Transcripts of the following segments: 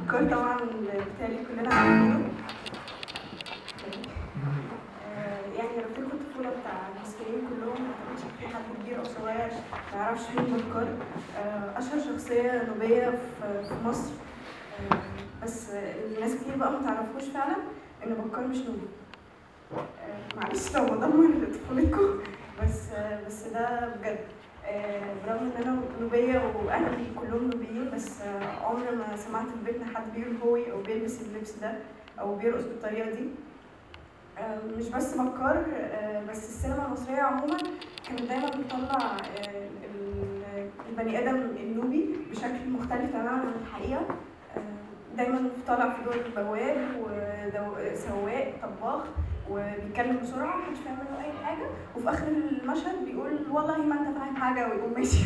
بكار طبعا بالتالي كلنا عارفينه. يعني رفيق الطفولة بتاع المصريين كلهم، ما كانش في حد كبير أو صغير ما يعرفش مين بكار. أشهر شخصية نوبية في مصر، بس الناس كتير بقى ما تعرفوش فعلا إن بكار مش نوبي. معلش لو بدمر طفولتكم، بس ده بجد. برغم ان انا نوبيه واهلي كلهم نوبيين، بس عمري ما سمعت في بيتنا حد بيقول هوي او بيلبس اللبس ده او بيرقص بالطريقه دي. مش بس بكار، بس السينما المصريه عموما كانت دايما بتطلع البني ادم النوبي بشكل مختلف تماما عن الحقيقه. دايما طالع في دور بواب وسواق طباخ وبيتكلم بسرعه محدش فاهم منه اي حاجه، وفي اخر المشهد بيقول والله ما انت فاهم حاجه ويقوم ماشي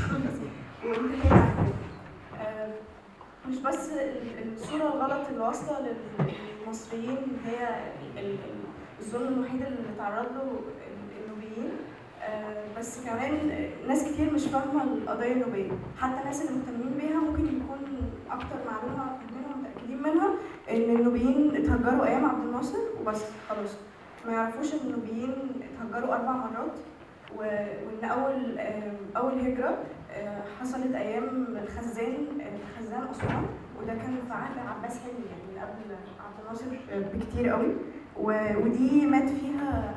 وانتهينا. مش بس الصوره الغلط اللي واصله للمصريين هي الظلم الوحيد اللي تعرض له النوبيين، بس كمان ناس كتير مش فاهمه القضيه النوبيه. حتى الناس اللي مهتمين بيها ممكن يكون اكتر معلومه فاهمينها ومتاكدين منها ان النوبيين اتهجروا ايام عبد الناصر وبس خلاص. ما يعرفوش ان النوبيين اتهجروا 4 مرات، وان اول هجره حصلت ايام خزان اسوان، وده كان في عهد عباس حلمي يعني قبل عبد الناصر بكتير قوي. ودي مات فيها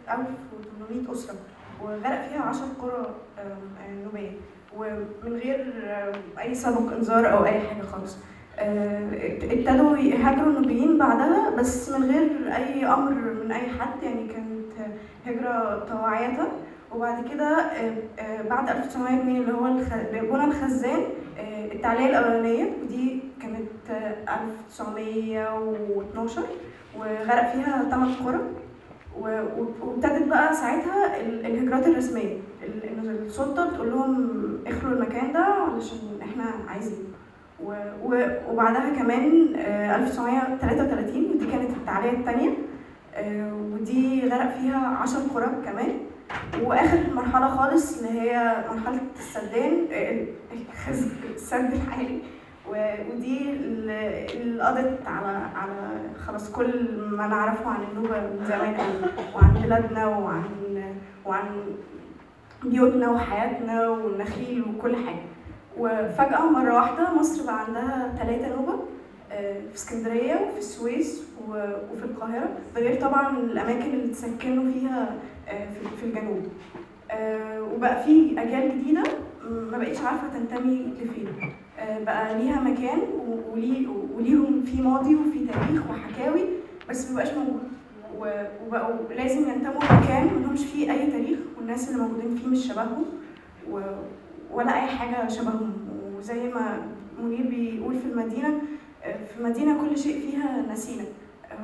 1800 اسره، وغرق فيها 10 قرى نوبيه، ومن غير اي سابق انذار او اي حاجه خالص. ابتدوا يهاجروا النوبيين بعدها بس من غير اي امر من اي حد، يعني كانت هجره طواعيه. وبعد كده بعد 1902 اللي هو بنى الخزان، التعلية الأولانية، ودي كانت 1912 وغرق فيها 8 قرى. وابتدت بقى ساعتها الهجرات الرسمية، إن السلطة بتقول لهم اخلوا المكان ده علشان احنا عايزين. وبعدها كمان 1933 ودي كانت التعلية الثانية، ودي غرق فيها 10 قرى كمان. واخر مرحله خالص اللي هي مرحله السدان، السد الحالي، ودي اللي قضت على خلاص كل ما نعرفه عن النوبه من زمان، وعن بلادنا وعن بيوتنا وحياتنا والنخيل وكل حاجه. وفجاه مره واحده مصر بقى عندها 3 نوبه، في اسكندريه وفي السويس وفي القاهره، ده غير طبعا الاماكن اللي تسكنوا فيها في الجنوب. وبقى في اجيال جديده ما بقتش عارفه تنتمي لفين، بقى ليها مكان وليهم في ماضي وفي تاريخ وحكاوي، بس مبقاش موجود، وبقوا لازم ينتموا لمكان ملهمش فيه اي تاريخ، والناس اللي موجودين فيه مش شبههم ولا اي حاجه شبههم. وزي ما منير بيقول في المدينه كل شيء فيها نسينا.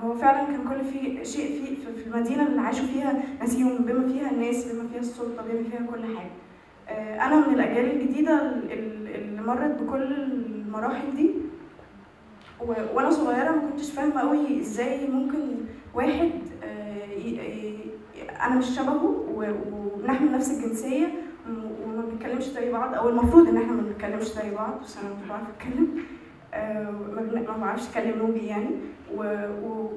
هو فعلا كان كل شيء في المدينه اللي عاشوا فيها نسيهم، بما فيها الناس، بما فيها السلطه، بما فيها كل حاجه. انا من الاجيال الجديده اللي مرت بكل المراحل دي، وانا صغيره ما كنتش فاهمه قوي ازاي ممكن واحد انا مش شبهه ونحمل نفس الجنسيه وما بنتكلمش زي بعض، او المفروض ان احنا ما بنتكلمش زي بعض، بس انا مش بعرف اتكلم، ما بعرفش اتكلم نوبي يعني،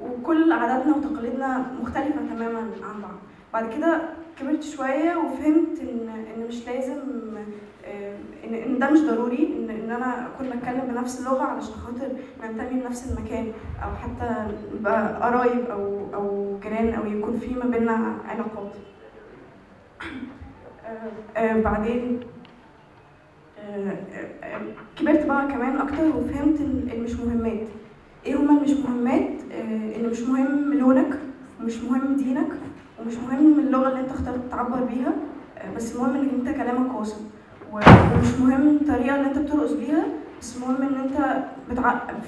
وكل عاداتنا وتقاليدنا مختلفه تماما عن بعض. بعد كده كبرت شويه وفهمت ان مش لازم، ان ده مش ضروري ان انا اكون بتكلم بنفس اللغه علشان خاطر ننتمي لنفس المكان، او حتى نبقى قرايب او جيران، او يكون في ما بيننا علاقات. بعدين كبرت بقى كمان اكتر وفهمت المش مهمات. ايه هما المش مهمات؟ ان مش مهم لونك، ومش مهم دينك، ومش مهم اللغه اللي انت اخترت تعبر بيها، بس المهم ان انت كلامك واصل، ومش مهم الطريقه اللي انت بترقص بيها، بس المهم ان انت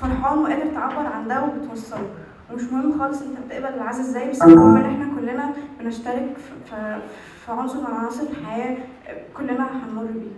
فرحان وقادر تعبر عن ده وبتوصله. ومش مهم خالص انت بتقبل العزا ازاي، بس المهم ان احنا كلنا بنشترك في عنصر من عناصر الحياه كلنا هنمر بيه.